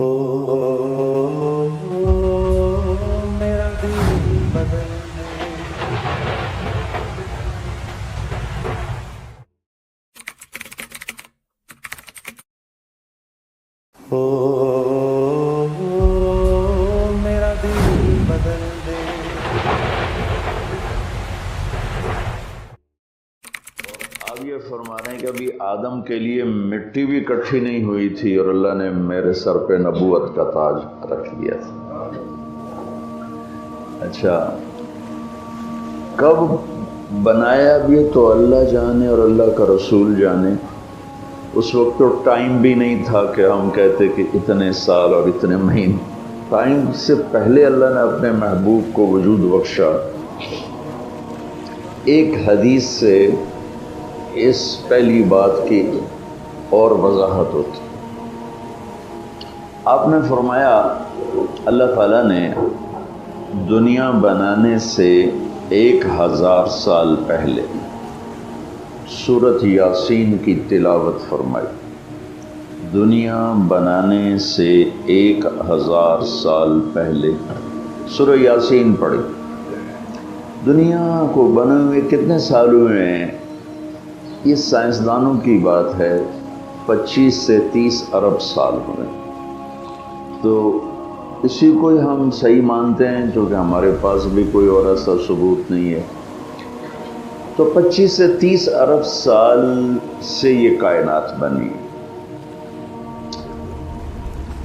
ہو میرا دل بدل دے۔ ہو میرا دل بدل دے۔ اب یہ فرما رہے ہیں کہ ابھی آدم کے لیے مٹی بھی اکٹھی نہیں ہوئی تھی اور اللہ نے میرے سر پہ نبوت کا تاج رکھ لیا تھا۔ اچھا، کب بنایا بھی تو اللہ جانے اور اللہ کا رسول جانے۔ اس وقت تو ٹائم بھی نہیں تھا کہ ہم کہتے کہ اتنے سال اور اتنے مہینے۔ ٹائم سے پہلے اللہ نے اپنے محبوب کو وجود بخشا۔ ایک حدیث سے اس پہلی بات کی اور وضاحت ہوتی۔ آپ نے فرمایا اللہ تعالیٰ نے دنیا بنانے سے 1000 سال پہلے سورۃ یاسین کی تلاوت فرمائی۔ دنیا بنانے سے 1000 سال پہلے سورہ یاسین پڑھی۔ دنیا کو بنے ہوئے کتنے سال ہوئے ہیں؟ یہ سائنسدانوں کی بات ہے، 25 سے 30 ارب سال ہوئے۔ تو اسی کو ہی ہم صحیح مانتے ہیں، چونکہ ہمارے پاس بھی کوئی اور ایسا ثبوت نہیں ہے۔ تو 25 سے 30 ارب سال سے یہ کائنات بنی۔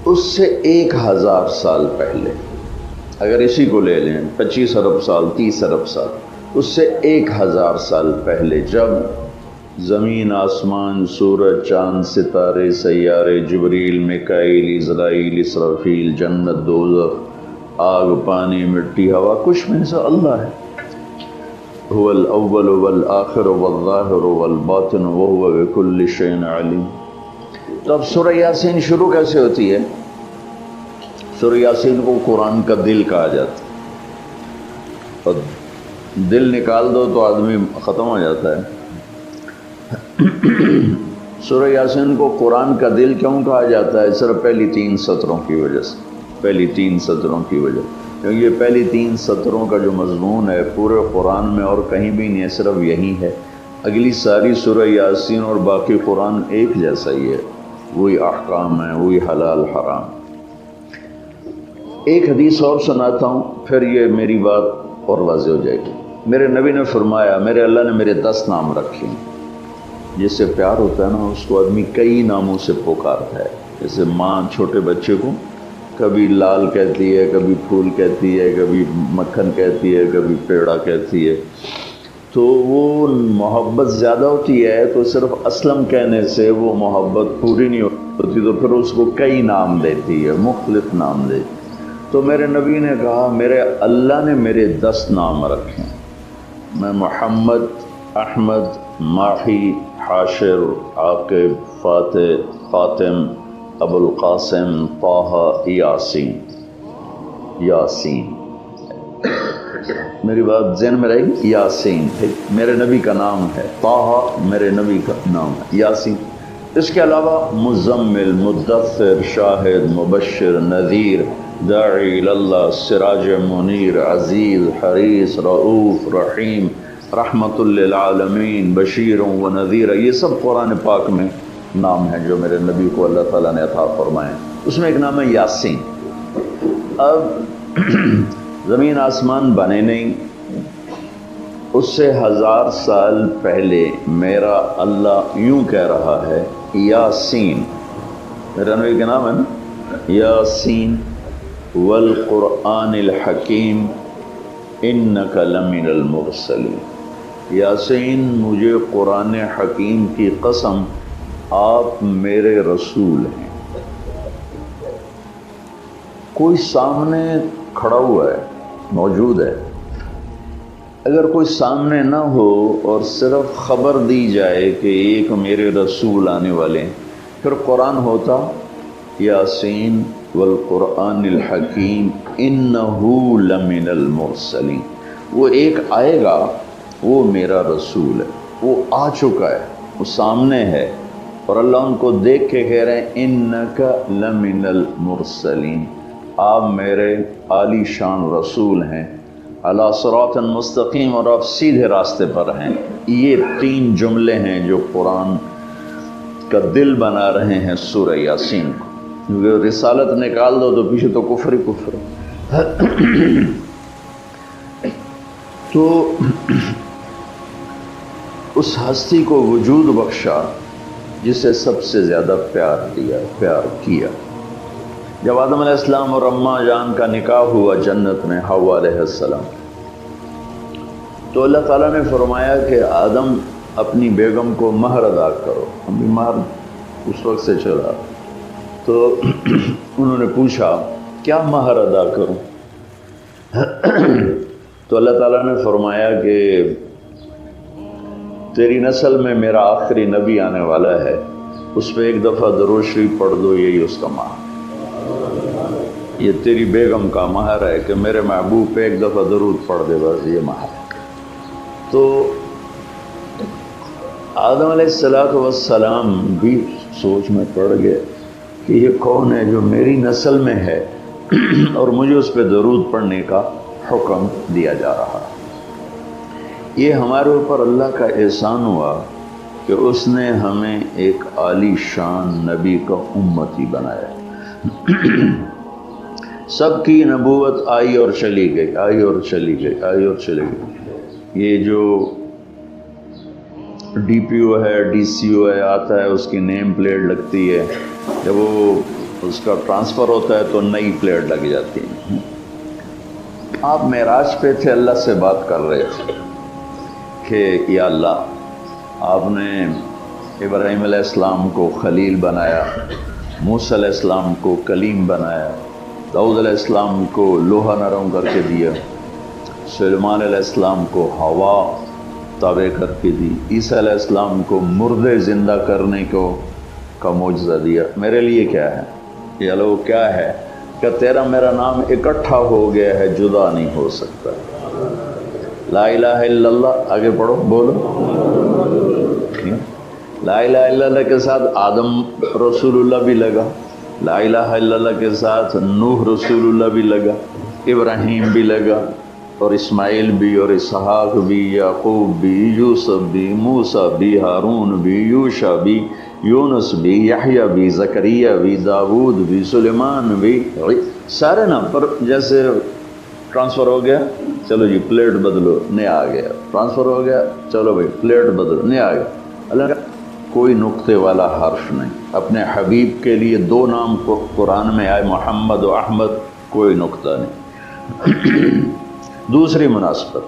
اس سے 1000 سال پہلے، اگر اسی کو لے لیں 25 ارب سال 30 ارب سال، اس سے 1000 سال پہلے جب زمین آسمان سورج چاند ستارے سیارے جبریل میکائیل اسرائیل اسرافیل جنت دوزخ آگ پانی مٹی ہوا، کچھ میں سے اللہ ہے۔ هو الاول والآخر والظاہر والباطن وهو بكل شيء علیم۔ تو اب سورہ یاسین شروع کیسے ہوتی ہے؟ سورہ یاسین کو قرآن کا دل کہا جاتا ہے، اور دل نکال دو تو آدمی ختم ہو جاتا ہے۔ سورہ یاسین کو قرآن کا دل کیوں کہا جاتا ہے؟ صرف پہلی 3 سطروں کی وجہ سے، پہلی 3 سطروں کی وجہ، کیونکہ یہ پہلی 3 سطروں کا جو مضمون ہے پورے قرآن میں اور کہیں بھی نہیں ہے، صرف یہی ہے۔ اگلی ساری سورہ یاسین اور باقی قرآن ایک جیسا ہی ہے، وہی احکام ہیں، وہی حلال حرام۔ ایک حدیث اور سناتا ہوں، پھر یہ میری بات اور واضح ہو جائے گی۔ میرے نبی نے فرمایا، میرے اللہ نے میرے 10 نام رکھے ہیں۔ جس سے پیار ہوتا ہے نا، اس کو آدمی کئی ناموں سے پکارتا ہے۔ جیسے ماں چھوٹے بچے کو کبھی لال کہتی ہے، کبھی پھول کہتی ہے، کبھی مکھن کہتی ہے، کبھی پیڑا کہتی ہے۔ تو وہ محبت زیادہ ہوتی ہے تو صرف اسلم کہنے سے وہ محبت پوری نہیں ہوتی، تو پھر اس کو کئی نام دیتی ہے، مختلف نام دیتی۔ تو میرے نبی نے کہا میرے اللہ نے میرے 10 نام رکھے ہیں۔ میں محمد، احمد، ماحی، حاشر، عاقب، فاتح، خاتم، ابو القاسم، طہ، یاسین۔ یاسین میری بات ذہن میں رہے گی، یاسین میرے نبی کا نام ہے، طہ میرے نبی کا نام ہے، یاسین۔ اس کے علاوہ مزمل، مدثر، شاہد، مبشر، نذیر، داعی اللہ، سراج منیر، عزیز، حریص، رؤوف، رحیم، رحمت للعالمین، بشیر و نذیر، یہ سب قرآن پاک میں نام ہیں جو میرے نبی کو اللہ تعالیٰ نے عطا فرمائے۔ اس میں ایک نام ہے یاسین۔ اب زمین آسمان بنے نہیں، اس سے 1000 سال پہلے میرا اللہ یوں کہہ رہا ہے یاسین، میرا نبی کا نام ہے نا، یاسین والقرآن الحکیم انک لمن المرسلین۔ یاسین، مجھے قرآن حکیم کی قسم، آپ میرے رسول ہیں۔ کوئی سامنے کھڑا ہوا ہے، موجود ہے۔ اگر کوئی سامنے نہ ہو اور صرف خبر دی جائے کہ ایک میرے رسول آنے والے ہیں، پھر قرآن ہوتا یاسین والقرآن الحکیم انہ لمن المرسلین۔ وہ ایک آئے گا، وہ میرا رسول ہے، وہ آ چکا ہے، وہ سامنے ہے، اور اللہ ان کو دیکھ کے کہہ رہے ہیں انکا لمن المرسلین، آپ میرے عالی شان رسول ہیں، علی صراط مستقیم، اور آپ سیدھے راستے پر ہیں۔ یہ 3 جملے ہیں جو قرآن کا دل بنا رہے ہیں سورہ یاسین کو، کیونکہ رسالت نکال دو تو پیچھے تو کفر ہی کفر ہے۔ تو اس ہستی کو وجود بخشا جسے سب سے زیادہ پیار کیا۔ جب آدم علیہ السلام اور اماں جان کا نکاح ہوا جنت میں حوا علیہ السلام، تو اللہ تعالیٰ نے فرمایا کہ آدم اپنی بیگم کو مہر ادا کرو۔ ہمیں مہر اس وقت سے چلا، تو انہوں نے پوچھا کیا مہر ادا کروں؟ تو اللہ تعالیٰ نے فرمایا کہ تیری نسل میں میرا آخری نبی آنے والا ہے، اس پہ ایک دفعہ درود شریف پڑھ دو، یہی اس کا مہر، یہ تیری بیگم کا مہر ہے کہ میرے محبوب پہ ایک دفعہ درود پڑھ دے، بس یہ مہر ہے۔ تو آدم علیہ السلام بھی سوچ میں پڑ گئے کہ یہ کون ہے جو میری نسل میں ہے اور مجھے اس پہ درود پڑھنے کا حکم دیا جا رہا ہے۔ یہ ہمارے اوپر اللہ کا احسان ہوا کہ اس نے ہمیں ایک عالی شان نبی کا امتی بنایا۔ سب کی نبوت آئی اور چلی گئی، آئی اور چلی گئی، آئی اور چلی گئی۔ یہ جو ڈی پی او ہے، ڈی سی او ہے، آتا ہے، اس کی نیم پلیٹ لگتی ہے، جب وہ اس کا ٹرانسفر ہوتا ہے تو نئی پلیٹ لگ جاتی ہے۔ آپ معراج پہ تھے، اللہ سے بات کر رہے تھے کہ یا اللہ، آپ نے ابراہیم علیہ السلام کو خلیل بنایا، موسیٰ علیہ السلام کو کلیم بنایا، داؤد علیہ السلام کو لوہا نرم کر کے دیا، سلیمان علیہ السلام کو ہوا تابع کر کے دی، عیسیٰ علیہ السلام کو مردے زندہ کرنے کا معجزہ دیا۔ میرے لیے کیا ہے؟ یہ لوگ کیا ہے کہ تیرا میرا نام اکٹھا ہو گیا ہے، جدا نہیں ہو سکتا۔ لا الہ الا اللہ، آگے پڑھو، بولو۔ لا الہ الا اللہ کے ساتھ آدم رسول اللہ بھی لگا، لا الہ الا اللہ کے ساتھ نوح رسول اللہ بھی لگا، ابراہیم بھی لگا، اور اسماعیل بھی، اور اسحاق بھی، یعقوب بھی، یوسف بھی، موسیٰ بھی، ہارون بھی، یوشع بھی، یونس بھی، یحییٰ بھی، زکریا بھی، داود بھی، سلیمان بھی، سارے نام پر جیسے ٹرانسفر ہو گیا، چلو جی پلیٹ بدلو، نیا آ گیا، ٹرانسفر ہو گیا، چلو بھائی پلیٹ بدلو، نیا آ گیا۔ اللہ کا کوئی نقطے والا حرف نہیں۔ اپنے حبیب کے لیے 2 نام قرآن میں آئے، محمد و احمد، کوئی نقطہ نہیں۔ دوسری مناسبت،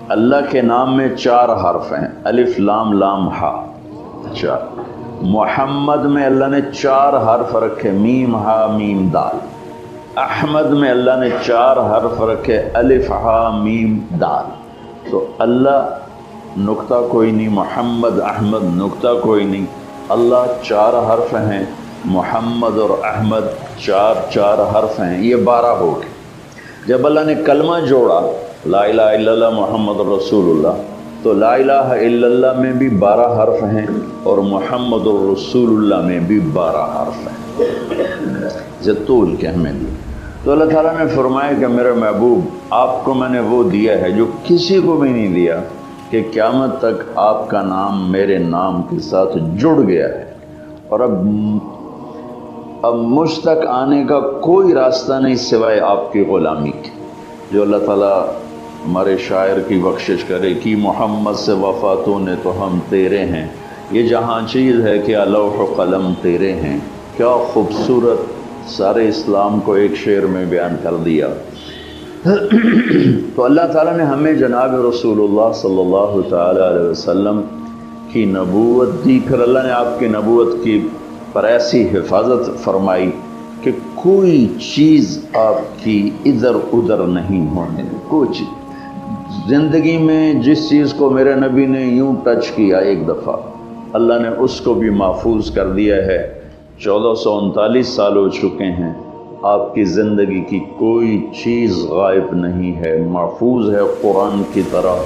اللہ کے نام میں 4 حرف ہیں، الف لام لام ہا، 4۔ محمد میں اللہ نے 4 حرف رکھے، میم ہا میم دال۔ احمد میں اللہ نے 4 حرف رکھے، الف ہا میم دال۔ تو اللہ نقطہ کوئی نہیں، محمد احمد نقطہ کوئی نہیں، اللہ 4 حرف ہیں، محمد اور احمد 4 حرف ہیں، یہ 12 ہو گئے۔ جب اللہ نے کلمہ جوڑا لا الہ الا اللہ محمد رسول اللہ، تو لا الہ الا اللہ میں بھی 12 حرف ہیں اور محمد رسول اللہ میں بھی 12 حرف ہیں، زتول کے ہمیں دی۔ تو اللہ تعالیٰ نے فرمایا کہ میرے محبوب، آپ کو میں نے وہ دیا ہے جو کسی کو بھی نہیں دیا، کہ قیامت تک آپ کا نام میرے نام کے ساتھ جڑ گیا ہے، اور اب مجھ تک آنے کا کوئی راستہ نہیں سوائے آپ کی غلامی کے۔ جو اللہ تعالیٰ ہمارے شاعر کی بخشش کرے کہ محمد سے وفاتوں نے تو ہم تیرے ہیں، یہ جہاں چیز ہے کہ لوح و قلم تیرے ہیں۔ کیا خوبصورت سارے اسلام کو ایک شعر میں بیان کر دیا۔ تو اللہ تعالیٰ نے ہمیں جناب رسول اللہ صلی اللہ تعالیٰ علیہ وسلم کی نبوت دی، پھر اللہ نے آپ کی نبوت کی پر ایسی حفاظت فرمائی کہ کوئی چیز آپ کی ادھر ادھر نہیں ہونے دی، کوئی چیز۔ زندگی میں جس چیز کو میرے نبی نے یوں ٹچ کیا ایک دفعہ، اللہ نے اس کو بھی محفوظ کر دیا ہے۔ 1439 سال ہو چکے ہیں، آپ کی زندگی کی کوئی چیز غائب نہیں ہے، محفوظ ہے، قرآن کی طرح،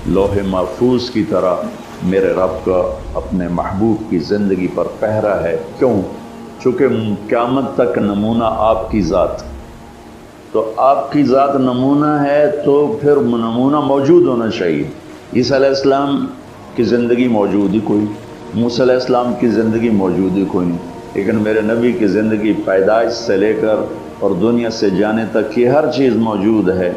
لوح محفوظ کی طرح میرے رب کا اپنے محبوب کی زندگی پر پہرا ہے. کیوں؟ چونکہ قیامت تک نمونہ آپ کی ذات، تو آپ کی ذات نمونہ ہے تو پھر نمونہ موجود ہونا چاہیے. عیسیٰ علیہ السلام کی زندگی موجود ہی کوئی، موسیٰ علیہ السلام کی زندگی موجود ہی کوئی نہیں، لیکن میرے نبی کی زندگی پیدائش سے لے کر اور دنیا سے جانے تک کی ہر چیز موجود ہے.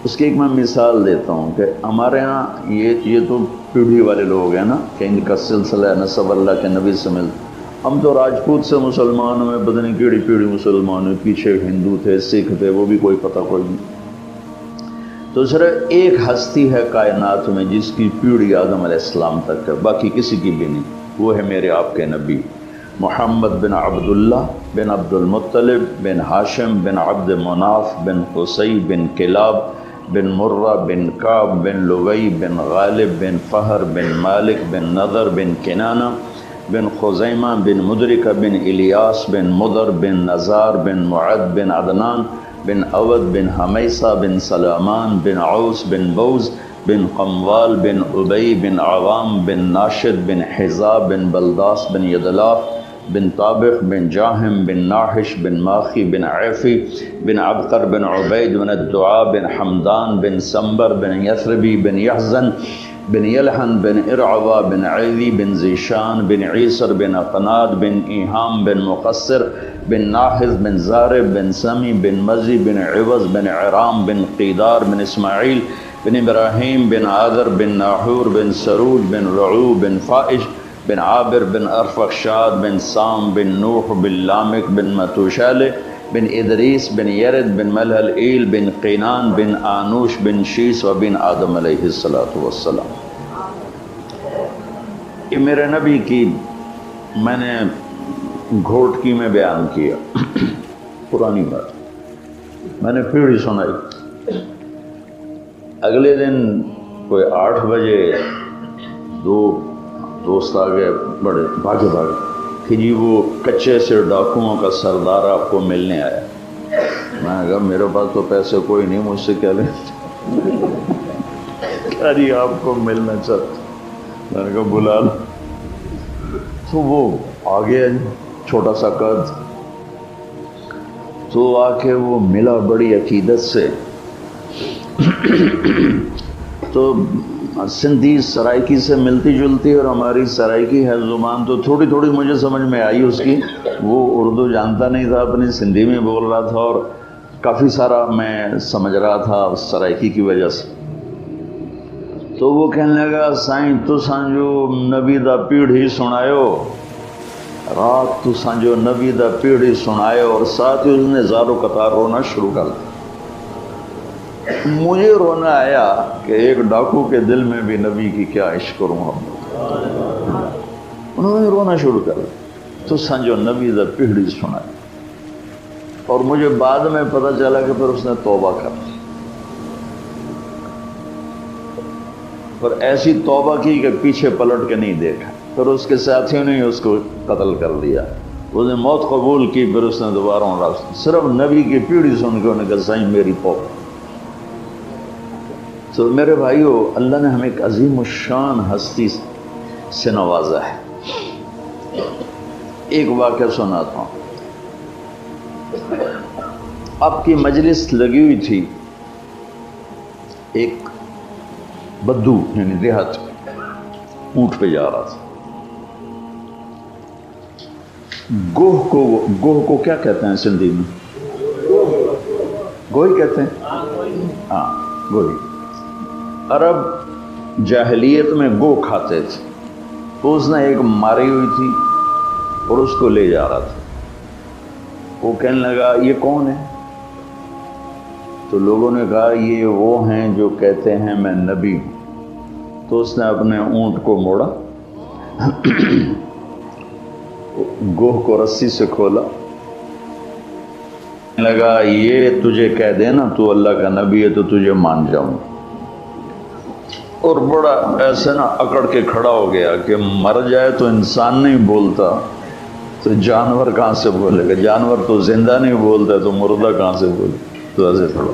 اس کی ایک میں مثال دیتا ہوں کہ ہمارے ہاں یہ تو پیڑھی والے لوگ ہیں نا کہ ان کا سلسلہ نسب اللہ کے نبی سے مل. ہم تو راجپوت سے مسلمان ہوئے، پتہ نہیں کیڑی پیڑھی مسلمان ہوئے، پیچھے ہندو تھے، سکھ تھے، وہ بھی کوئی پتہ کوئی نہیں. تو صرف ایک ہستی ہے کائنات میں جس کی پیڑھی آدم علیہ السلام تک ہے، باقی کسی کی بھی نہیں. وہ ہے میرے آپ کے نبی محمد بن عبداللہ بن عبد المطلب بن ہاشم بن عبد مناف بن قصی بن کلاب بن مرہ بن کعب بن لوی بن غالب بن فہر بن مالک بن نضر بن کنانہ بن خزیمہ بن مدرکہ بن الیاس بن مدر بن نزار بن معد بن عدنان بن اود بن حمیسہ بن سلامان بن عوس بن بوز بن قموال بن ابی بن عوام بن ناشد بن حزاب بن بلداس بن یدلاف بن طابق بن جاہم بن ناحش بن ماخی بن عیفی بن عبقر بن عبید بن الدعاء بن حمدان بن سمبر بن یثربی بن یحزن بن یلحن بن ارعوا بن عیدی بن زیشان بن عیسر بن اقناد بن ایہام بن مقصر بن ناحذ بن زارب بن سمی بن مزی بن عوض بن عرام بن قیدار بن اسماعیل بن ابراہیم بن عاذر بن ناحور بن سرود بن رعو بن فائش بن عابر بن ارفخشاد بن سام بن نوح بن لامک بن متوشالہ بن ادریس بن یرد بن ملہل ایل بن قینان بن آنوش بن شیس و بن آدم علیہ السلام. یہ میرے نبی کی میں نے گھوٹکی میں بیان کیا پرانی بات، میں نے پیڑھی سنائی. اگلے دن کوئی 8 بجے 2 دوست آ گئے، بڑے بھاگے کہ جی وہ کچے سے ڈاکوؤں کا سردار آپ کو ملنے آیا. میں نے کہا میرے پاس تو پیسے کوئی نہیں، مجھ سے کیا لیں. کہا جی آپ کو ملنا چاہتا. میں نے کہا بلا لو. تو وہ آ گیا، چھوٹا سا قد، تو آ کے وہ ملا بڑی عقیدت سے. تو سندھی سرائکی سے ملتی جلتی اور ہماری سرائکی ہے زبان، تو تھوڑی تھوڑی مجھے سمجھ میں آئی اس کی. وہ اردو جانتا نہیں تھا، اپنی سندھی میں بول رہا تھا اور کافی سارا میں سمجھ رہا تھا سرائکی کی وجہ سے. تو وہ کہنے لگا سائیں تو سانجو نبی دا پیڑھی سنایو، رات تو سانجو نبی دا پیڑھی سنایو، اور ساتھ ہی اس نے زارو قطار رونا شروع کر دیا. مجھے رونا آیا کہ ایک ڈاکو کے دل میں بھی نبی کی کیا عشق کروں ہم. انہوں نے رونا شروع کر دیا. تو سنجو نبی دا پیڑھی سنائی، اور مجھے بعد میں پتہ چلا کہ پھر اس نے توبہ کر دی، پر ایسی توبہ کی کہ پیچھے پلٹ کے نہیں دیکھا. پھر اس کے ساتھیوں نے اس کو قتل کر دیا. اس نے موت قبول کی، پھر اس نے دوبارہ صرف نبی کی پیڑھی سن کے انہوں نے کہا سائیں میری توبہ. تو میرے بھائیو، اللہ نے ہمیں ایک عظیم الشان ہستی سے نوازا ہے. ایک واقعہ سناتا ہوں. آپ کی مجلس لگی ہوئی تھی، ایک بدو یعنی دیہات اونٹ پہ جا رہا تھا. گوہ کو کیا کہتے ہیں سندھی میں؟ گوہی کہتے ہیں. ہاں گوہی. عرب جاہلیت میں گو کھاتے تھے. تو اس نے ایک ماری ہوئی تھی اور اس کو لے جا رہا تھا. وہ کہنے لگا یہ کون ہے؟ تو لوگوں نے کہا یہ وہ ہیں جو کہتے ہیں میں نبی ہوں. تو اس نے اپنے اونٹ کو موڑا، گوہ کو رسی سے کھولا، لگا یہ تجھے کہہ دے نا تو اللہ کا نبی ہے تو تجھے مان جاؤں. اور بڑا ایسے نا اکڑ کے کھڑا ہو گیا کہ مر جائے تو انسان نہیں بولتا تو جانور کہاں سے بولے گا، جانور تو زندہ نہیں بولتا تو مردہ کہاں سے بولے. تو ایسے کھڑا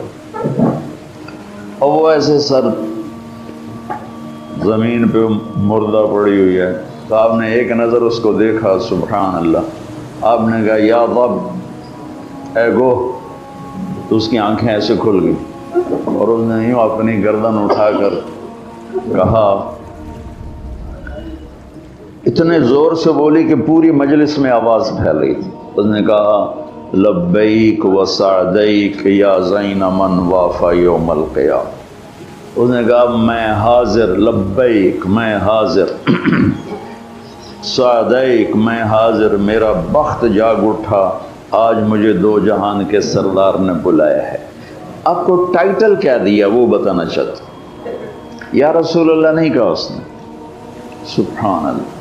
اور وہ ایسے سر زمین پہ مردہ پڑی ہوئی ہے، تو آپ نے ایک نظر اس کو دیکھا، سبحان اللہ، آپ نے کہا یا رب اے گو، تو اس کی آنکھیں ایسے کھل گئی اور اس نے یوں اپنی گردن اٹھا کر کہا، اتنے زور سے بولی کہ پوری مجلس میں آواز پھیل رہی تھی، اس نے کہا لبیک و سعدیک یا زین من وافا یوم القیامہ، اس نے کہا میں حاضر، لبیک میں حاضر، سعدیک میں حاضر، میرا بخت جاگ اٹھا، آج مجھے دو جہان کے سردار نے بلایا ہے۔ آپ کو ٹائٹل کیا دیا وہ بتانا چاہتا، یا رسول اللہ نہیں کہا اس نے، سبحان اللہ۔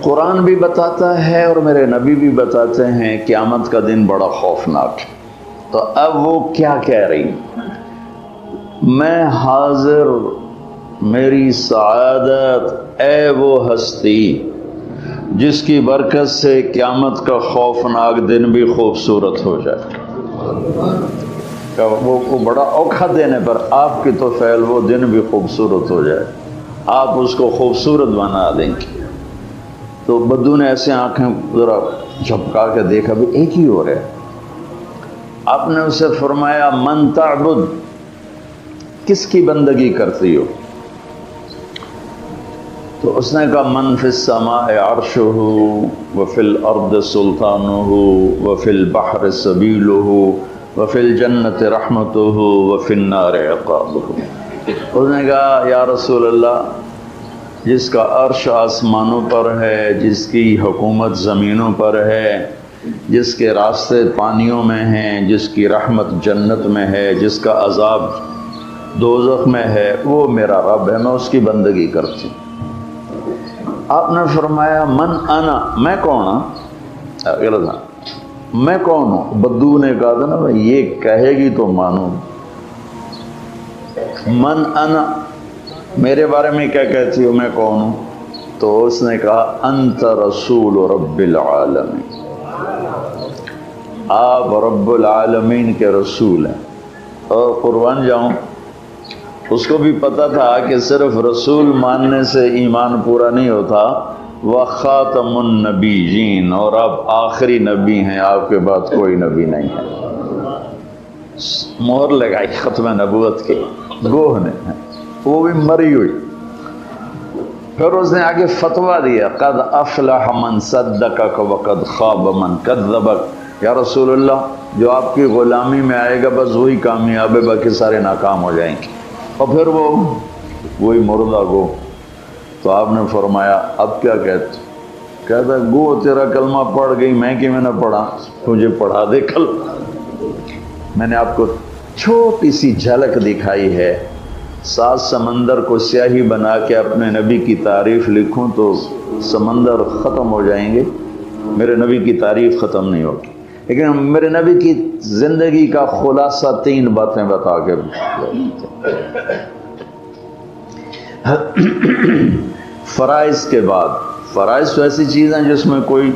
قرآن بھی بتاتا ہے اور میرے نبی بھی بتاتے ہیں قیامت کا دن بڑا خوفناک ہے، تو اب وہ کیا کہہ رہی، میں حاضر، میری سعادت، اے وہ ہستی جس کی برکت سے قیامت کا خوفناک دن بھی خوبصورت ہو جائے، کہ وہ بڑا اوکھا دن ہے، پر آپ کی تو فعل وہ دن بھی خوبصورت ہو جائے، آپ اس کو خوبصورت بنا دیں گے۔ تو بدو نے ایسے آنکھیں ذرا جھپکا کے دیکھا، بھی ایک ہی ہو رہا ہے۔ آپ نے اسے فرمایا من تعبد، کس کی بندگی کرتی ہو؟ تو اس نے کہا من فی السماء عرشہ وفی الارض سلطانہ وفی البحر سبیلہ وفی الجنت رحمتہ وفی النار عقابہ۔ اس نے کہا یا رسول اللہ، جس کا عرش آسمانوں پر ہے، جس کی حکومت زمینوں پر ہے، جس کے راستے پانیوں میں ہیں، جس کی رحمت جنت میں ہے، جس کا عذاب دوزخ میں ہے، وہ میرا رب ہے، میں اس کی بندگی کرتی ہوں۔ آپ نے فرمایا من انا، میں کون ہوں؟ غلط ہے، میں کون ہوں؟ بدو نے کہا تھا نا یہ کہے گی تو مانوں، من انا، میرے بارے میں کیا کہتی ہو، میں کون ہوں؟ تو اس نے کہا انت رسول رب العالمین، آپ رب العالمین کے رسول ہیں۔ اور قربان جاؤں، اس کو بھی پتہ تھا کہ صرف رسول ماننے سے ایمان پورا نہیں ہوتا، وخاتم النبیین، اور آپ آخری نبی ہیں، آپ کے بعد کوئی نبی نہیں ہے۔ مہر لگائی ختم نبوت کی گوہ نے، وہ بھی مری ہوئی۔ پھر اس نے آگے فتویٰ دیا قد افلح من صدقک وقد خاب من کذبک، یا رسول اللہ جو آپ کی غلامی میں آئے گا بس وہی کامیاب ہے، باقی سارے ناکام ہو جائیں گے۔ اور پھر وہی مردہ گو۔ تو آپ نے فرمایا اب کیا کہتا گو تیرا کلمہ پڑھ گئی، میں کہ میں نے پڑھا، تجھے پڑھا دے کلمہ۔ میں نے آپ کو چھوٹی سی جھلک دکھائی ہے، 7 سمندر کو سیاہی بنا کے اپنے نبی کی تعریف لکھوں تو سمندر ختم ہو جائیں گے، میرے نبی کی تعریف ختم نہیں ہوگی۔ لیکن میرے نبی کی زندگی کا خلاصہ 3 باتیں بتا کے فرائض کے بعد، فرائض تو ایسی چیز ہیں جس میں کوئی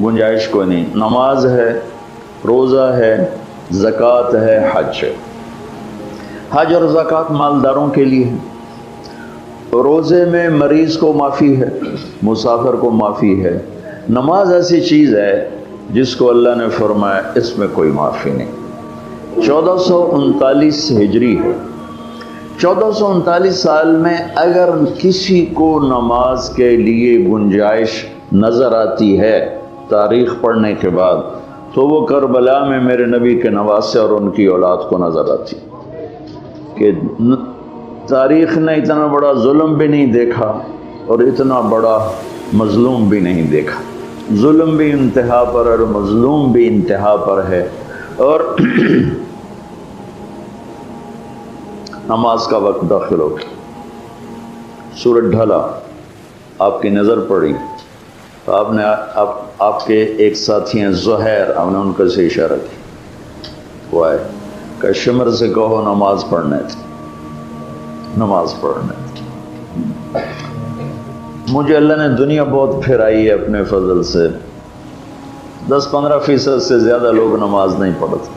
گنجائش کوئی نہیں، نماز ہے، روزہ ہے، زکوٰۃ ہے، حج ہے۔ حج اور زکوٰۃ مالداروں کے لیے ہے، روزے میں مریض کو معافی ہے، مسافر کو معافی ہے۔ نماز ایسی چیز ہے جس کو اللہ نے فرمایا اس میں کوئی معافی نہیں۔ 1439 ہجری ہے، 1439 سال میں اگر کسی کو نماز کے لیے گنجائش نظر آتی ہے تاریخ پڑھنے کے بعد، تو وہ کربلا میں میرے نبی کے نواسے اور ان کی اولاد کو نظر آتی کہ تاریخ نے اتنا بڑا ظلم بھی نہیں دیکھا اور اتنا بڑا مظلوم بھی نہیں دیکھا، ظلم بھی انتہا پر اور مظلوم بھی انتہا پر ہے۔ اور نماز کا وقت داخل ہو گیا، سورج ڈھلا، آپ کی نظر پڑی تو آپ نے آپ کے ایک ساتھی ہیں زہیر، آپ نے ان کا سے اشارہ کیا، وہ آئے کہ شمر سے کہو نماز پڑھنے تھی، نماز پڑھنے تھی۔ مجھے اللہ نے دنیا بہت پھرائی ہے اپنے فضل سے، 10-15% سے زیادہ لوگ نماز نہیں پڑھتے۔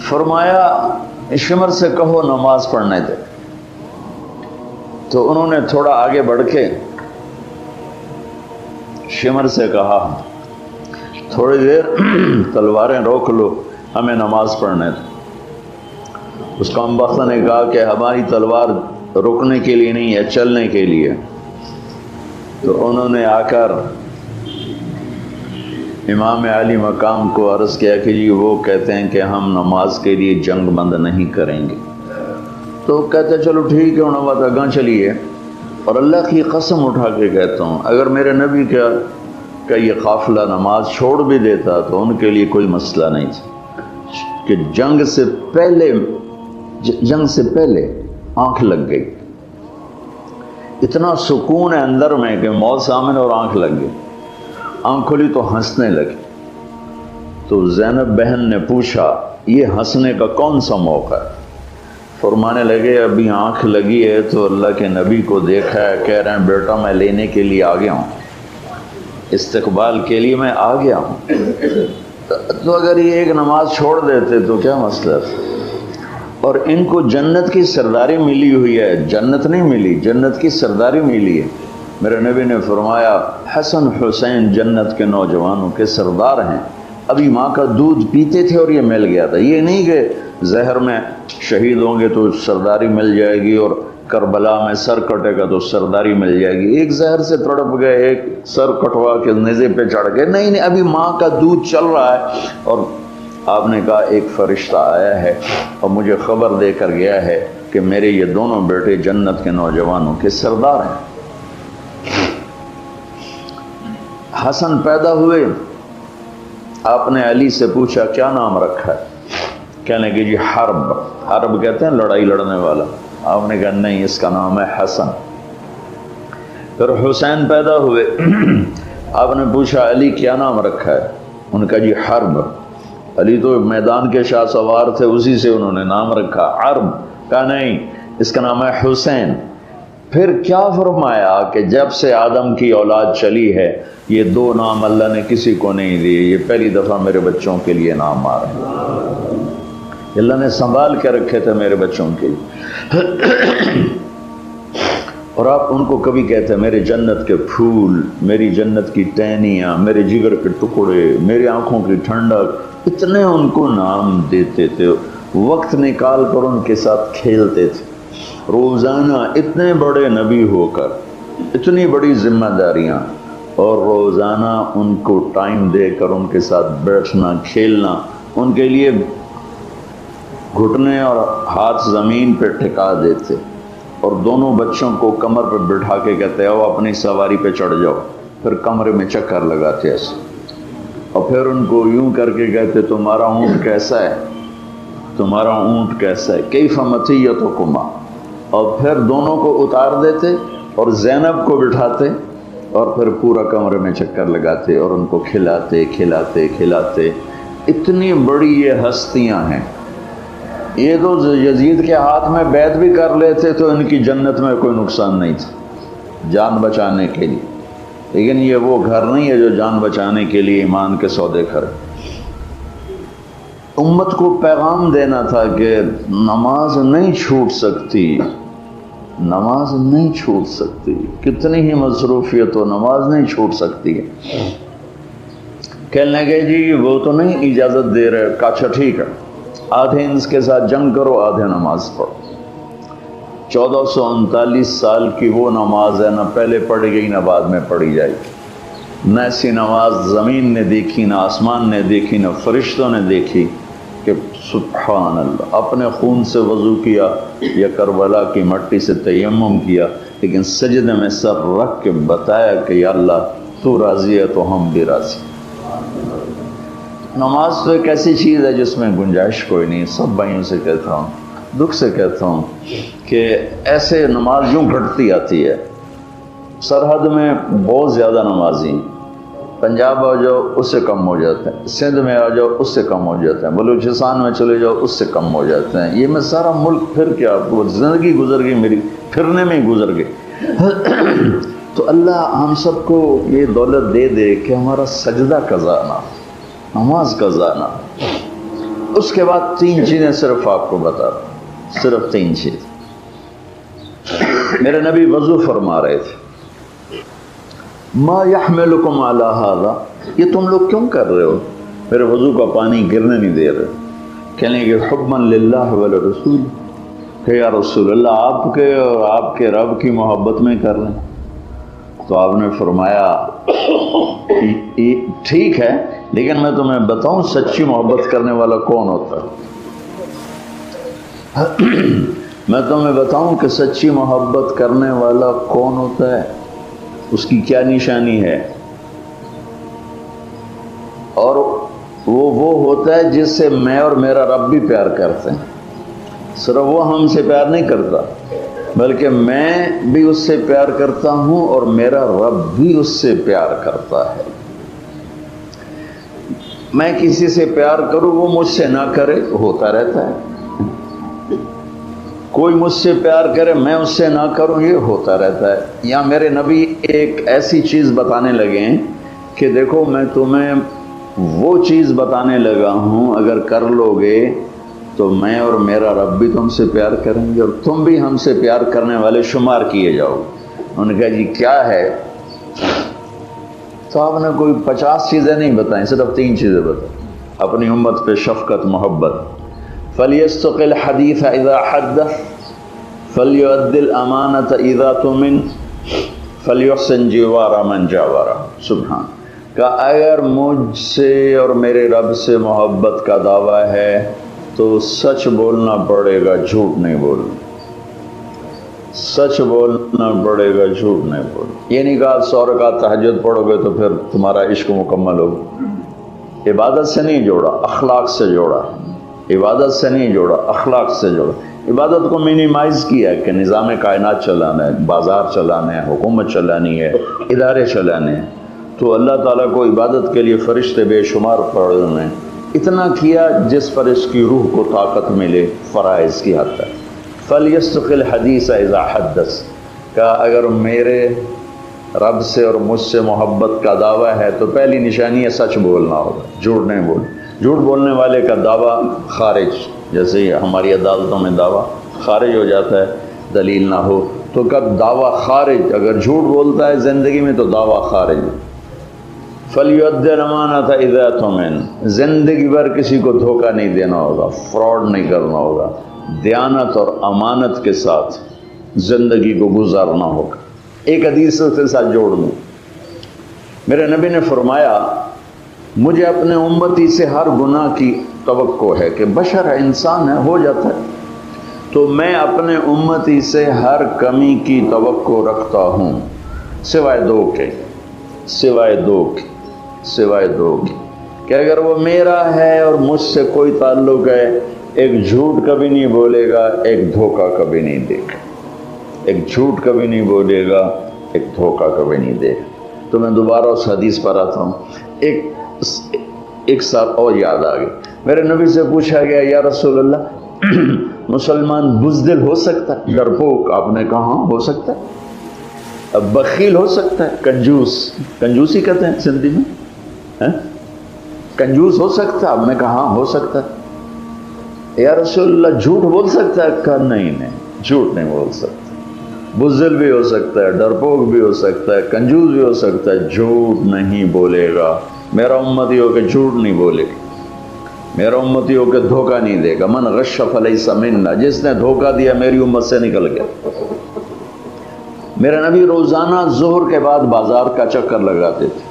فرمایا شمر سے کہو نماز پڑھنے دے۔ تو انہوں نے تھوڑا آگے بڑھ کے شمر سے کہا تھوڑی دیر تلواریں روک لو، ہمیں نماز پڑھنے دے۔ اس کمبخت نے کہا کہ ہماری تلوار رکنے کے لیے نہیں ہے، چلنے کے لیے۔ تو انہوں نے آ کر امام علی مقام کو عرض کیا کہ جی وہ کہتے ہیں کہ ہم نماز کے لیے جنگ بند نہیں کریں گے۔ تو کہتے چلو ٹھیک ہے، انہوں نے بات اگاں چلیے۔ اور اللہ کی قسم اٹھا کے کہتا ہوں، اگر میرے نبی کا یہ قافلہ نماز چھوڑ بھی دیتا تو ان کے لیے کوئی مسئلہ نہیں تھا، کہ جنگ سے پہلے آنکھ لگ گئی۔ اتنا سکون ہے اندر میں کہ موت سامنے اور آنکھ لگ گئی۔ آنکھ کھلی تو ہنسنے لگی۔ تو زینب بہن نے پوچھا یہ ہنسنے کا کون سا موقع ہے؟ فرمانے لگے ابھی آنکھ لگی ہے تو اللہ کے نبی کو دیکھا ہے، کہہ رہے ہیں بیٹا میں لینے کے لیے آ گیا ہوں، استقبال کے لیے میں آ گیا ہوں۔ تو اگر یہ ایک نماز چھوڑ دیتے تو کیا مسئلہ ہے؟ اور ان کو جنت کی سرداری ملی ہوئی ہے، جنت نہیں ملی، جنت کی سرداری ملی ہے۔ میرے نبی نے فرمایا حسن حسین جنت کے نوجوانوں کے سردار ہیں۔ ابھی ماں کا دودھ پیتے تھے اور یہ مل گیا تھا۔ یہ نہیں کہ زہر میں شہید ہوں گے تو سرداری مل جائے گی، اور کربلا میں سر کٹے گا تو سرداری مل جائے گی۔ ایک زہر سے تڑپ گئے، ایک سر کٹوا کے نیزے پہ چڑھ گئے، نہیں، ابھی ماں کا دودھ چل رہا ہے۔ اور آپ نے کہا ایک فرشتہ آیا ہے اور مجھے خبر دے کر گیا ہے کہ میرے یہ دونوں بیٹے جنت کے نوجوانوں کے سردار ہیں۔ حسن پیدا ہوئے، آپ نے علی سے پوچھا کیا نام رکھا ہے؟ کہنے کہ جی حرب، حرب کہتے ہیں لڑائی لڑنے والا۔ آپ نے کہا نہیں، اس کا نام ہے حسن۔ پھر حسین پیدا ہوئے، آپ نے پوچھا علی کیا نام رکھا ہے؟ ان کا جی حرب۔ علی تو میدان کے شاہ سوار تھے، اسی سے انہوں نے نام رکھا حرب۔ کہا نہیں، اس کا نام ہے حسین۔ پھر کیا فرمایا کہ جب سے آدم کی اولاد چلی ہے یہ دو نام اللہ نے کسی کو نہیں دیے، یہ پہلی دفعہ میرے بچوں کے لیے نام آ رہے ہیں، اللہ نے سنبھال کے رکھے تھے میرے بچوں کے لیے۔ اور آپ ان کو کبھی کہتے ہیں میرے جنت کے پھول، میری جنت کی ٹہنیاں، میرے جگر کے ٹکڑے، میری آنکھوں کی ٹھنڈک، اتنے ان کو نام دیتے تھے، وقت نکال کر ان کے ساتھ کھیلتے تھے۔ روزانہ اتنے بڑے نبی ہو کر اتنی بڑی ذمہ داریاں، اور روزانہ ان کو ٹائم دے کر ان کے ساتھ بیٹھنا، کھیلنا، ان کے لیے گھٹنے اور ہاتھ زمین پہ ٹھکا دیتے، اور دونوں بچوں کو کمر پہ بٹھا کے کہتے آؤ اپنی سواری پہ چڑھ جاؤ، پھر کمرے میں چکر لگاتے ایسے، اور پھر ان کو یوں کر کے کہتے تمہارا اونٹ کیسا ہے، تمہارا اونٹ کیسا ہے، کیف مطیتکما، اور پھر دونوں کو اتار دیتے اور زینب کو بٹھاتے اور پھر پورا کمرے میں چکر لگاتے اور ان کو کھلاتے کھلاتے کھلاتے۔ اتنی بڑی یہ ہستیاں ہیں، یہ تو یزید کے ہاتھ میں بیعت بھی کر لیتے تو ان کی جنت میں کوئی نقصان نہیں تھا جان بچانے کے لیے، لیکن یہ وہ گھر نہیں ہے جو جان بچانے کے لیے ایمان کے سودے کرے۔ امت کو پیغام دینا تھا کہ نماز نہیں چھوٹ سکتی، نماز نہیں چھوٹ سکتی، کتنی ہی مصروفیت ہو نماز نہیں چھوٹ سکتی ہے۔ کہنے لگے جی وہ تو نہیں اجازت دے رہے، کہا اچھا ٹھیک ہے، آدھے اس کے ساتھ جنگ کرو، آدھے نماز پڑھو۔ 1439 سال کی وہ نماز ہے، نہ پہلے پڑھی گئی نہ بعد میں پڑھی جائے گی، نہ ایسی نماز زمین نے دیکھی، نہ آسمان نے دیکھی، نہ فرشتوں نے دیکھی کہ سبحان اللہ اپنے خون سے وضو کیا یا کربلا کی مٹی سے تیمم کیا، لیکن سجدے میں سر رکھ کے بتایا کہ یا اللہ تو راضی ہے تو ہم بھی راضی۔ نماز تو ایک ایسی چیز ہے جس میں گنجائش کوئی نہیں۔ سب بھائیوں سے کہتا ہوں، دکھ سے کہتا ہوں کہ ایسے نماز یوں گھٹتی آتی ہے۔ سرحد میں بہت زیادہ نمازی ہیں، پنجاب آ جاؤ اس سے کم ہو جاتے ہیں، سندھ میں آ جاؤ اس سے کم ہو جاتے ہیں، بلوچستان میں چلے جاؤ اس سے کم ہو جاتے ہیں۔ یہ میں سارا ملک پھر کیا، زندگی گزر گئی میری، پھرنے میں گزر گئی۔ تو اللہ ہم سب کو یہ دولت دے دے کہ ہمارا سجدہ قضا نہ، نماز قضا نہ، اس کے بعد 3 چیزیں صرف آپ کو بتا رہا ہوں، صرف 3 چیز۔ میرے نبی وضو فرما رہے تھے، ما یحملکم علی ھذا، یہ تم لوگ کیوں کر رہے ہو، میرے وضو کا پانی گرنے نہیں دے رہے؟ کہنے کہ حبا للہ ولرسول، کہ یا رسول اللہ آپ کے اور آپ کے رب کی محبت میں کر رہے ہیں۔ تو آپ نے فرمایا ٹھیک ہے، لیکن میں تمہیں بتاؤں سچی محبت کرنے والا کون ہوتا ہے؟ میں تمہیں بتاؤں کہ سچی محبت کرنے والا کون ہوتا ہے، اس کی کیا نشانی ہے؟ اور وہ ہوتا ہے جس سے میں اور میرا رب بھی پیار کرتے ہیں۔ صرف وہ ہم سے پیار نہیں کرتا، بلکہ میں بھی اس سے پیار کرتا ہوں اور میرا رب بھی اس سے پیار کرتا ہے۔ میں کسی سے پیار کروں، وہ مجھ سے نہ کرے، ہوتا رہتا ہے۔ کوئی مجھ سے پیار کرے، میں اس سے نہ کروں، یہ ہوتا رہتا ہے۔ یا میرے نبی ایک ایسی چیز بتانے لگے ہیں کہ دیکھو میں تمہیں وہ چیز بتانے لگا ہوں، اگر کر لو گے تو میں اور میرا رب بھی تم سے پیار کریں گے اور تم بھی ہم سے پیار کرنے والے شمار کیے جاؤ گے۔ انہوں نے کہا جی کیا ہے؟ تو آپ نے کوئی 50 چیزیں نہیں بتائیں، صرف 3 چیزیں بتائیں۔ اپنی امت پہ شفقت، محبت۔ فَلْيَسْتَقِ الْحَدِيثَ إِذَا حَدَّثَ فَلْيُؤَدِّ الْأَمَانَةَ إِذَا تُؤْمِنَ فَلْيُحْسِنْ جِوَارَ مَنْ جَاوَرَهُ۔ سبحان کہ اگر مجھ سے اور میرے رب سے محبت کا دعویٰ ہے تو سچ بولنا پڑے گا، جھوٹ نہیں بولنا۔ سچ بولنا پڑے گا، جھوٹ نہیں بولنا۔ یہ نہیں کہا 100 رکعت تہجد پڑھو گے تو پھر تمہارا عشق مکمل ہوگا۔ عبادت سے نہیں جوڑا، اخلاق سے جوڑا۔ عبادت سے نہیں جوڑا، اخلاق سے جوڑا۔ عبادت کو منیمائز کیا کہ نظام کائنات چلانا ہے، بازار چلانا ہے، حکومت چلانی ہے، ادارے چلانے ہیں، تو اللہ تعالیٰ کو عبادت کے لیے فرشتے بے شمار پڑھنے، اتنا کیا جس پر اس کی روح کو طاقت ملے، فرائض کی حد تک۔ فَلْيَسْتَقِ الْحَدِيثَ إِذَا حَدَّثَ کہ اگر میرے رب سے اور مجھ سے محبت کا دعویٰ ہے تو پہلی نشانی ہے سچ بولنا ہوگا، جھوٹ نہیں بولنا۔ جھوٹ بولنے والے کا دعویٰ خارج، جیسے ہماری عدالتوں میں دعویٰ خارج ہو جاتا ہے دلیل نہ ہو، تو کب دعویٰ خارج، اگر جھوٹ بولتا ہے زندگی میں تو دعویٰ خارج۔ فَلْيُؤَدِّ الْأَمَانَةَ إِذَا تُؤْمِنَ، زندگی بھر کسی کو دھوکہ نہیں دینا ہوگا، فراڈ نہیں کرنا ہوگا، دیانت اور امانت کے ساتھ زندگی کو گزارنا ہوگا۔ ایک حدیث کے ساتھ جوڑ دوں، میرے نبی نے فرمایا مجھے اپنے امتی سے ہر گناہ کی توقع ہے، کہ بشر ہے، انسان ہے، ہو جاتا ہے، تو میں اپنے امتی سے ہر کمی کی توقع رکھتا ہوں، سوائے دو کے، کہ اگر وہ میرا ہے اور مجھ سے کوئی تعلق ہے، ایک جھوٹ کبھی نہیں بولے گا، ایک دھوکہ کبھی نہیں دے گا، ایک جھوٹ کبھی نہیں بولے گا، ایک دھوکہ کبھی نہیں دے گا۔ تو میں دوبارہ اس حدیث پر آتا ہوں۔ ایک سال اور یاد آ گئی، میرے نبی سے پوچھا گیا یا رسول اللہ مسلمان بزدل ہو سکتا ہے؟ ڈرپوک، آپ نے کہا ہاں ہو سکتا ہے۔ بخیل ہو سکتا ہے؟ کنجوسی کہتے ہیں سندھی میں، کنجوس ہو سکتا ہے؟ آپ نے کہا ہاں ہو سکتا ہے۔ یا رسول اللہ جھوٹ بول سکتا ہے؟ کہا نہیں، جھوٹ نہیں بول سکتا۔ بزدل بھی ہو سکتا ہے، ڈرپوک بھی ہو سکتا ہے، کنجوس بھی ہو سکتا ہے، جھوٹ نہیں بولے گا۔ میرا امتی ہو کے جھوٹ نہیں بولے گا، میرا امتی ہو کے دھوکہ نہیں دے گا۔ من غش فلیس منا، جس نے دھوکہ دیا میری امت سے نکل گیا۔ میرے نبی روزانہ ظہر کے بعد بازار کا چکر لگاتے تھے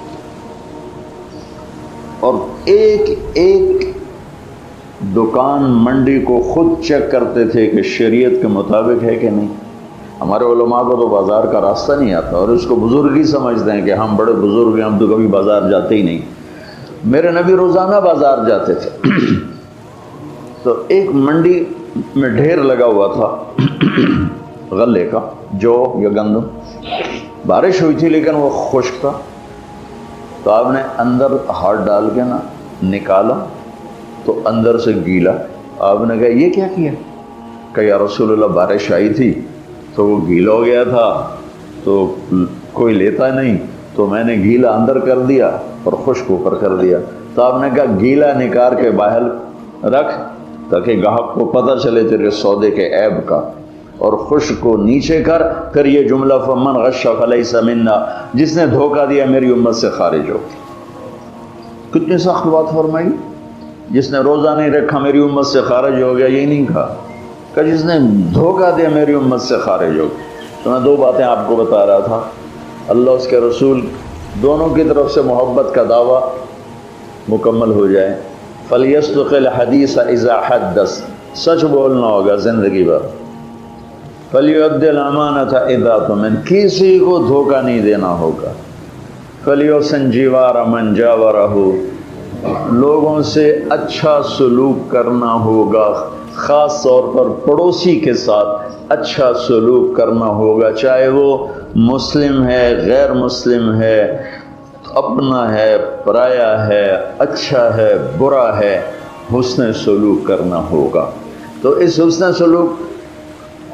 اور ایک ایک دکان منڈی کو خود چیک کرتے تھے کہ شریعت کے مطابق ہے کہ نہیں۔ ہمارے علماء کو تو بازار کا راستہ نہیں آتا اور اس کو بزرگی سمجھتے ہیں کہ ہم بڑے بزرگ ہیں، ہم تو کبھی بازار جاتے ہی نہیں۔ میرے نبی روزانہ بازار جاتے تھے تو ایک منڈی میں ڈھیر لگا ہوا تھا غلے کا، جو یا گندم، بارش ہوئی تھی لیکن وہ خشک تھا، تو آپ نے اندر ہاتھ ڈال کے نا نکالا تو اندر سے گیلا۔ آپ نے کہا یہ کیا کیا؟ کہ یا رسول اللہ بارش آئی تھی تو وہ گیلا ہو گیا تھا تو کوئی لیتا نہیں، تو میں نے گیلا اندر کر دیا اور خشک اوپر کر دیا۔ تو آپ نے کہا گیلا نکال کے باہر رکھ تاکہ گاہک کو پتہ چلے تیرے سودے کے عیب کا، اور خوش کو نیچے کر۔ پھر یہ جملہ فمن غش فلیس منا، جس نے دھوکہ دیا میری امت سے خارج ہو۔ کتنی سخت بات فرمائی، جس نے روزہ نہیں رکھا میری امت سے خارج ہو گیا، یہی نہیں کہا کہ جس نے دھوکہ دیا میری امت سے خارج ہو گیا۔ تو میں دو باتیں آپ کو بتا رہا تھا، اللہ اس کے رسول دونوں کی طرف سے محبت کا دعویٰ مکمل ہو جائے۔ فَلْيَصْدُقِ الْحَدِيثَ إِذَا حَدَّثَ، سچ بولنا ہوگا زندگی بھر۔ فَلْيُؤَدِّ الْأَمَانَةَ إِذَا تُؤْمِنَ، کسی کو دھوکہ نہیں دینا ہوگا۔ فَلْيُحْسِنْ جِوَارَ مَنْ جَاوَرَهُ، لوگوں سے اچھا سلوک کرنا ہوگا، خاص طور پر پڑوسی کے ساتھ اچھا سلوک کرنا ہوگا، چاہے وہ مسلم ہے، غیر مسلم ہے، اپنا ہے، پرایا ہے، اچھا ہے، برا ہے، حسن سلوک کرنا ہوگا۔ تو اس حسن سلوک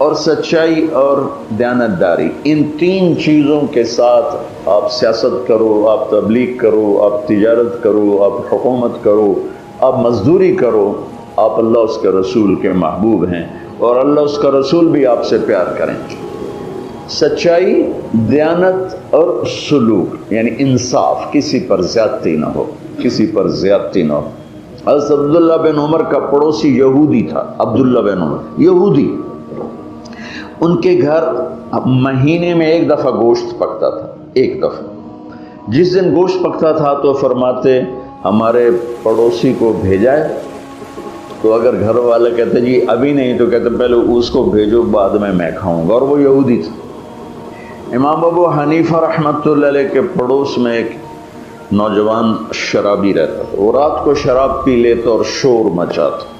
اور سچائی اور دیانتداری، ان تین چیزوں کے ساتھ آپ سیاست کرو، آپ تبلیغ کرو، آپ تجارت کرو، آپ حکومت کرو، آپ مزدوری کرو، آپ اللہ اس کے رسول کے محبوب ہیں، اور اللہ اس کا رسول بھی آپ سے پیار کریں۔ سچائی، دیانت اور سلوک، یعنی انصاف، کسی پر زیادتی نہ ہو، کسی پر زیادتی نہ ہو۔ حضرت عبداللہ بن عمر کا پڑوسی یہودی تھا، عبداللہ بن عمر یہودی، ان کے گھر مہینے میں ایک دفعہ گوشت پکتا تھا، ایک دفعہ۔ جس دن گوشت پکتا تھا تو فرماتے ہمارے پڑوسی کو بھیجائے، تو اگر گھر والے کہتے جی ابھی نہیں، تو کہتے پہلے اس کو بھیجو، بعد میں کھاؤں گا، اور وہ یہودی تھا۔ امام ابو حنیفہ رحمۃ اللہ علیہ کے پڑوس میں ایک نوجوان شرابی رہتا تھا، وہ رات کو شراب پی لیتا اور شور مچاتا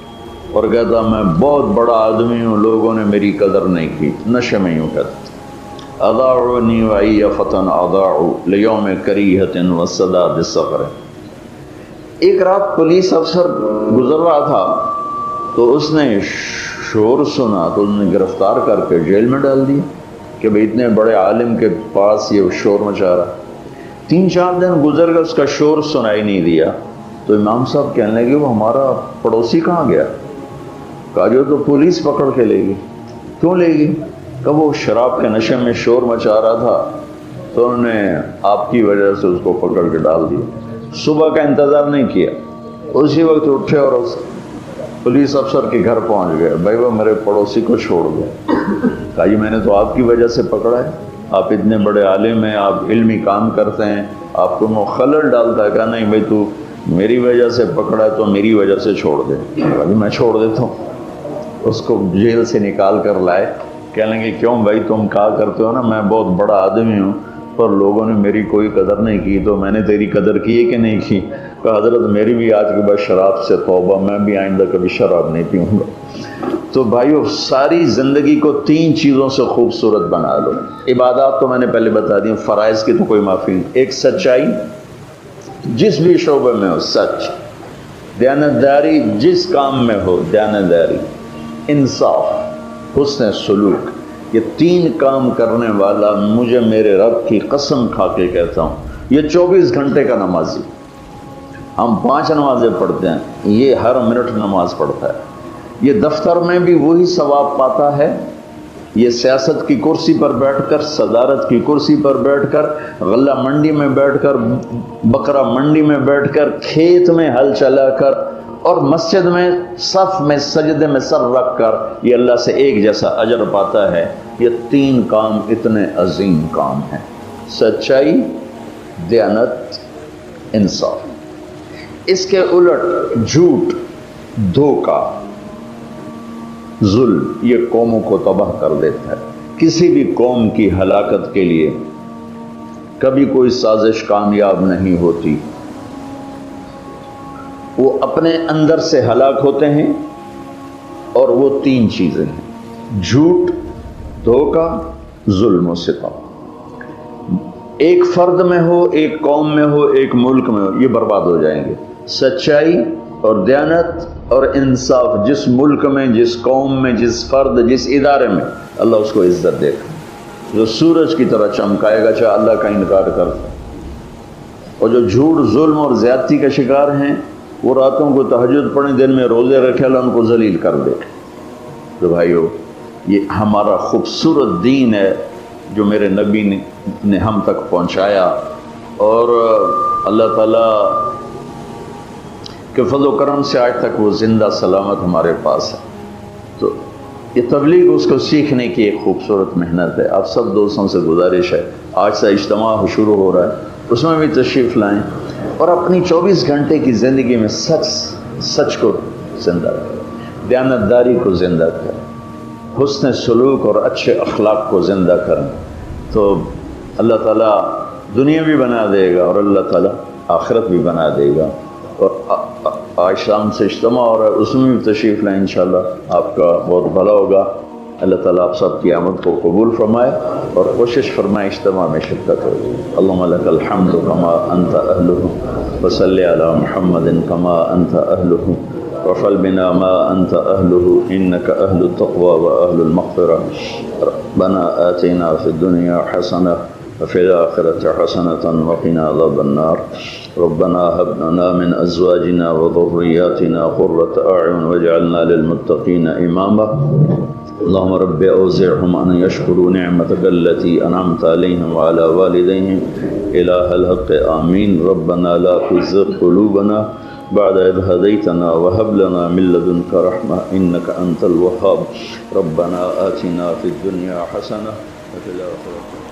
اور کہتا میں بہت بڑا آدمی ہوں، لوگوں نے میری قدر نہیں کی، نشے میں یوں کہتا، اضاعونی وعی فتن اضاعوا لیوم کریہۃ وسداد الصبر۔ ایک رات پولیس افسر گزر رہا تھا تو اس نے شور سنا تو اس نے گرفتار کر کے جیل میں ڈال دیا کہ بھئی اتنے بڑے عالم کے پاس یہ شور مچا رہا۔ 3-4 دن گزر گئے، اس کا شور سنائی نہیں دیا، تو امام صاحب کہنے لگے وہ ہمارا پڑوسی کہاں گیا؟ کہا جو تو پولیس پکڑ کے لے گی۔ کیوں لے گی؟ کہ وہ شراب کے نشے میں شور مچا رہا تھا، تو انہوں نے آپ کی وجہ سے اس کو پکڑ کے ڈال دیا۔ صبح کا انتظار نہیں کیا، اسی وقت اٹھے اور اس پولیس افسر کے گھر پہنچ گئے، بھائی وہ میرے پڑوسی کو چھوڑ دو۔ کہا جی میں نے تو آپ کی وجہ سے پکڑا ہے، آپ اتنے بڑے عالم ہیں، آپ علمی کام کرتے ہیں، آپ کو وہ خلل ڈالتا ہے۔ کہا نہیں بھائی تو میری وجہ سے پکڑا ہے تو میری وجہ سے چھوڑ دے۔ کہا جی میں چھوڑ دیتا ہوں۔ اس کو جیل سے نکال کر لائے، کہنے لگے کیوں بھائی تم کہا کرتے ہو نا میں بہت بڑا آدمی ہوں پر لوگوں نے میری کوئی قدر نہیں کی، تو میں نے تیری قدر کی ہے کہ نہیں کی؟ کہا حضرت میری بھی آج کے بعد شراب سے توبہ، میں بھی آئندہ کبھی شراب نہیں پیوں گا۔ تو بھائیو ساری زندگی کو 3 چیزوں سے خوبصورت بنا لو۔ عبادات تو میں نے پہلے بتا دی، فرائض کی تو کوئی معافی نہیں۔ ایک سچائی، جس بھی شعبے میں ہو سچ، دیانتداری، جس کام میں ہو دیانتداری، انصاف، حسن سلوک، یہ 3 کام کرنے والا مجھے میرے رب کی قسم کھا کے کہتا ہوں، یہ 24 گھنٹے کا نمازی، ہم 5 نمازیں پڑھتے ہیں، یہ ہر منٹ نماز پڑھتا ہے، یہ دفتر میں بھی وہی ثواب پاتا ہے، یہ سیاست کی کرسی پر بیٹھ کر، صدارت کی کرسی پر بیٹھ کر، غلہ منڈی میں بیٹھ کر، بکرا منڈی میں بیٹھ کر، کھیت میں ہل چلا کر، اور مسجد میں صف میں سجدے میں سر رکھ کر یہ اللہ سے ایک جیسا اجر پاتا ہے۔ یہ 3 کام اتنے عظیم کام ہیں، سچائی، دیانت، انصاف۔ اس کے الٹ جھوٹ، دھوکہ، ظلم، یہ قوموں کو تباہ کر دیتا ہے۔ کسی بھی قوم کی ہلاکت کے لیے کبھی کوئی سازش کامیاب نہیں ہوتی، وہ اپنے اندر سے ہلاک ہوتے ہیں، اور وہ 3 چیزیں ہیں، جھوٹ، دھوکہ، ظلم و ستم۔ ایک فرد میں ہو، ایک قوم میں ہو، ایک ملک میں ہو، یہ برباد ہو جائیں گے۔ سچائی اور دیانت اور انصاف جس ملک میں، جس قوم میں، جس فرد، جس ادارے میں، اللہ اس کو عزت دے گا، جو سورج کی طرح چمکائے گا چاہے اللہ کا انکار کرتا۔ اور جو جھوٹ، ظلم اور زیادتی کا شکار ہیں، وہ راتوں کو تہجد پڑھیں، دن میں روزے رکھے، اللہ ان کو ذلیل کر دے۔ تو بھائیو، یہ ہمارا خوبصورت دین ہے جو میرے نبی نے ہم تک پہنچایا، اور اللہ تعالیٰ کہ فضل و کرم سے آج تک وہ زندہ سلامت ہمارے پاس ہے۔ تو یہ تبلیغ اس کو سیکھنے کی ایک خوبصورت محنت ہے۔ آپ سب دوستوں سے گزارش ہے، آج سے اجتماع شروع ہو رہا ہے، اس میں بھی تشریف لائیں اور اپنی 24 گھنٹے کی زندگی میں سچ کو زندہ کریں، دیانتداری کو زندہ کریں، حسن سلوک اور اچھے اخلاق کو زندہ کریں، تو اللہ تعالیٰ دنیا بھی بنا دے گا اور اللہ تعالیٰ آخرت بھی بنا دے گا۔ اور آج شام سے اجتماع ہو رہا ہے، اس میں بھی تشریف لائیں، انشاءاللہ آپ کا بہت بھلا ہوگا۔ اللہ تعالیٰ آپ سب کی آمد کو قبول فرمائے اور کوشش فرمائے اجتماع میں شرکت ہو۔ اللہم لک الحمد کما انت اہلہ وصلی علی محمد کما انت اہلہ وفعل بنا ما انت اہلہ انک اہل التقوی و اہل المغفرہ۔ ربنا آتنا فی الدنیا حسنہ وفي الآخرة حسنة وقنا عذاب النار۔ ربنا هب لنا من أزواجنا وذرياتنا قرة أعين واجعلنا للمتقين إماما۔ اللهم رب أوزعهم أن يشكروا نعمتك التي أنعمت عليهم وعلى والديهم إله الحق آمين۔ ربنا لا تزغ قلوبنا بعد إذ هديتنا وهب لنا من لدنك رحمة إنك أنت الوهاب۔ ربنا آتنا في الدنيا حسنة وفي الآخرة